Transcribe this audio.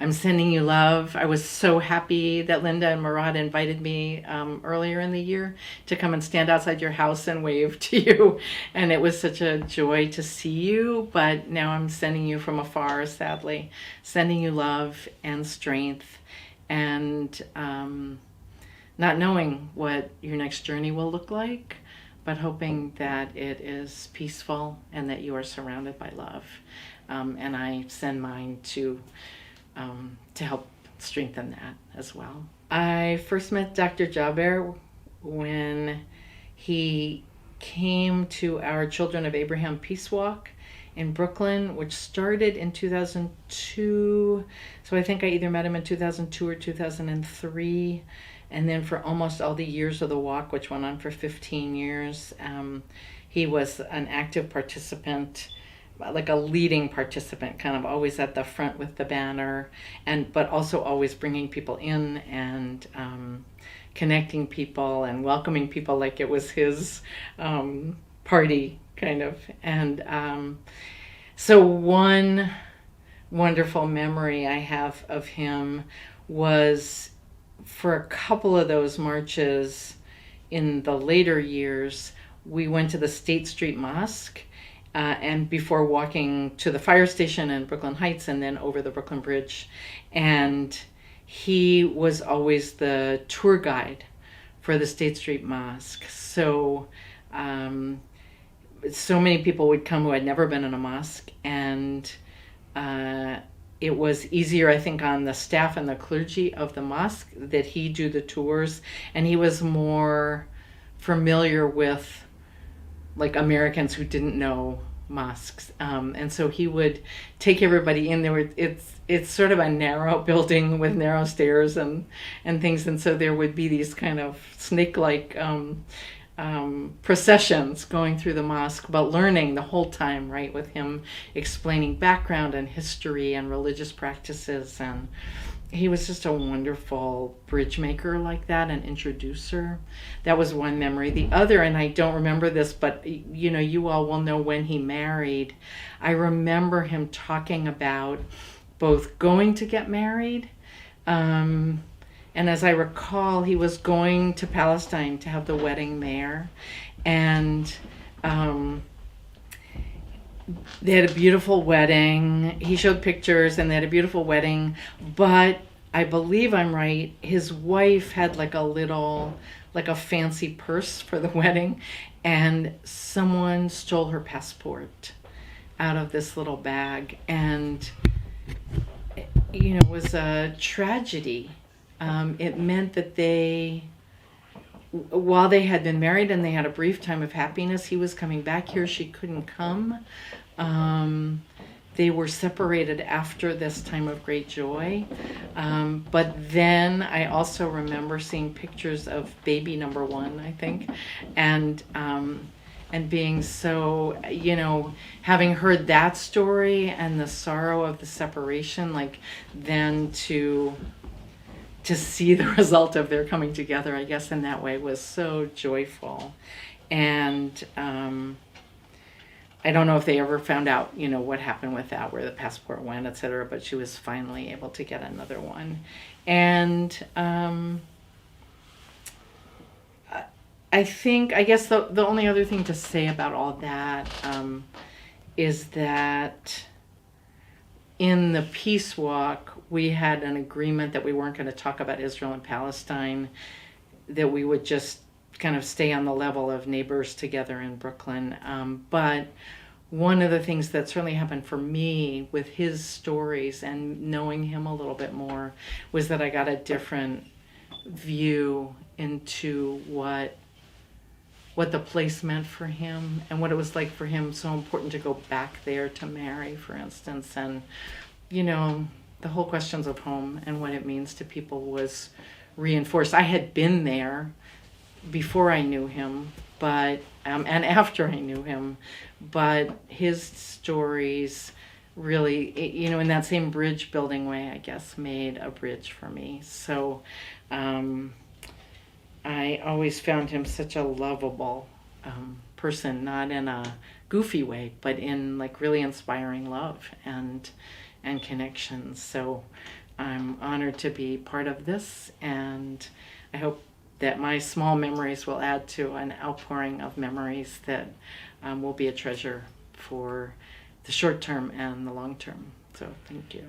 I'm sending you love. I was so happy that Linda and Murad invited me earlier in the year to come and stand outside your house and wave to you. And it was such a joy to see you. But now I'm sending you from afar, sadly, sending you love and strength and not knowing what your next journey will look like, but hoping that it is peaceful and that you are surrounded by love. And I send mine to help strengthen that as well. I first met Dr. Jaber when he came to our Children of Abraham Peace Walk in Brooklyn, which started in 2002. So I think I either met him in 2002 or 2003. And then for almost all the years of the walk, which went on for 15 years, he was an active participant, like a leading participant, kind of always at the front with the banner, but also always bringing people in and connecting people and welcoming people like it was his party, kind of. And so one wonderful memory I have of him was for a couple of those marches in the later years, we went to the State Street Mosque, and before walking to the fire station in Brooklyn Heights and then over the Brooklyn Bridge. And he was always the tour guide for the State Street Mosque. So so many people would come who had never been in a mosque, and it was easier, I think, on the staff and the clergy of the mosque that he do the tours, and he was more familiar with like Americans who didn't know mosques, and so he would take everybody in. It's sort of a narrow building with narrow stairs and things, and so there would be these kind of snake-like processions going through the mosque, but learning the whole time, right, with him explaining background and history and religious practices. And he was just a wonderful bridge maker like that, an introducer. That was one memory. The other, and I don't remember this, but you all will know when he married. I remember him talking about both going to get married, and as I recall, he was going to Palestine to have the wedding there. And they had a beautiful wedding. He showed pictures, and they had a beautiful wedding. But I believe I'm right, his wife had like a fancy purse for the wedding. And someone stole her passport out of this little bag. And, it was a tragedy. It meant that while they had been married and they had a brief time of happiness, he was coming back here, she couldn't come. They were separated after this time of great joy. But then I also remember seeing pictures of baby number one, I think, and being so, having heard that story and the sorrow of the separation, like then to see the result of their coming together, I guess, in that way was so joyful. And I don't know if they ever found out, what happened with that, where the passport went, etc., but she was finally able to get another one. And I guess the only other thing to say about all that is that in the peace walk, we had an agreement that we weren't going to talk about Israel and Palestine, that we would just kind of stay on the level of neighbors together in Brooklyn. But one of the things that certainly happened for me with his stories and knowing him a little bit more was that I got a different view into what the place meant for him and what it was like for him, so important to go back there to marry, for instance. And, the whole questions of home and what it means to people was reinforced. I had been there before I knew him, but and after I knew him, but his stories really, in that same bridge building way, I guess, made a bridge for me. So I always found him such a lovable person, not in a goofy way, but in like really inspiring love and connections. So I'm honored to be part of this, and I hope that my small memories will add to an outpouring of memories that will be a treasure for the short term and the long term. So thank you.